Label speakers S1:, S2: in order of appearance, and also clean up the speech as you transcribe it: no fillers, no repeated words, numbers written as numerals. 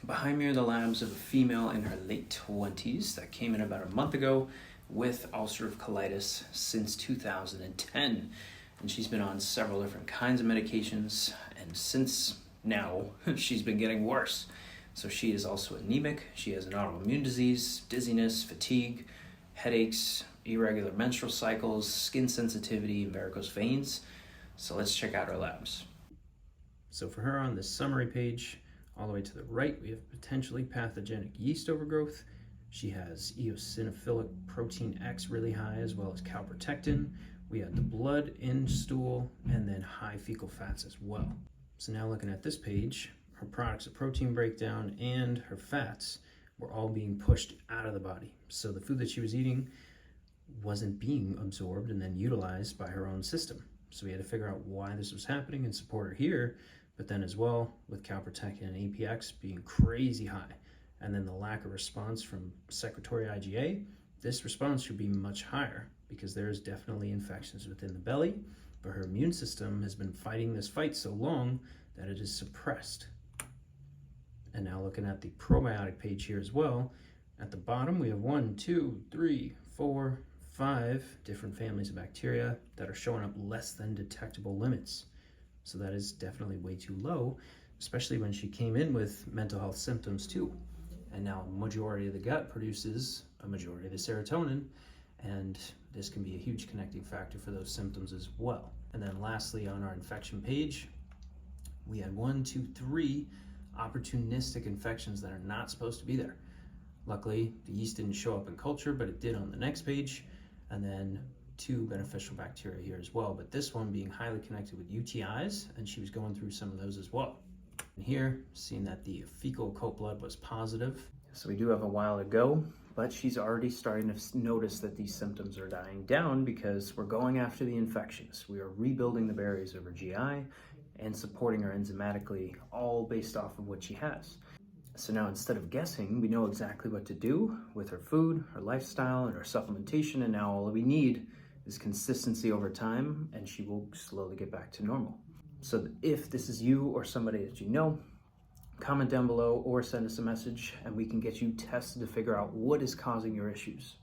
S1: Behind me are the labs of a female in her late 20s that came in about a month ago with ulcerative colitis since 2010. And she's been on several different kinds of medications, and since now, she's been getting worse. So she is also anemic, she has an autoimmune disease, dizziness, fatigue, headaches, irregular menstrual cycles, skin sensitivity, and varicose veins. So let's check out our labs. So for her on this summary page, all the way to the right, we have potentially pathogenic yeast overgrowth. She has eosinophilic protein X really high, as well as calprotectin. We have the blood in stool, and then high fecal fats as well. So now looking at this page, her products of protein breakdown and her fats were all being pushed out of the body. So the food that she was eating wasn't being absorbed and then utilized by her own system. So we had to figure out why this was happening and support her here, but then as well with calprotectin and APX being crazy high, and then the lack of response from secretory IgA, this response should be much higher because there's definitely infections within the belly, but her immune system has been fighting this fight so long that it is suppressed. And now looking at the probiotic page here as well, at the bottom we have 1, 2, 3, 4, 5 different families of bacteria that are showing up less than detectable limits. So that is definitely way too low, especially when she came in with mental health symptoms too. And now a majority of the gut produces a majority of the serotonin, and this can be a huge connecting factor for those symptoms as well. And then lastly, on our infection page, we had 1, 2, 3 opportunistic infections that are not supposed to be there. Luckily, the yeast didn't show up in culture, but it did on the next page. And then 2 beneficial bacteria here as well, but this one being highly connected with UTIs, and she was going through some of those as well. And here, seeing that the fecal occult blood was positive. So we do have a while to go, but she's already starting to notice that these symptoms are dying down because we're going after the infections. We are rebuilding the barriers of her GI and supporting her enzymatically, all based off of what she has. So now instead of guessing, we know exactly what to do with her food, her lifestyle, and her supplementation, and now all we need is consistency over time, and she will slowly get back to normal. So if this is you or somebody that you know, comment down below or send us a message and we can get you tested to figure out what is causing your issues.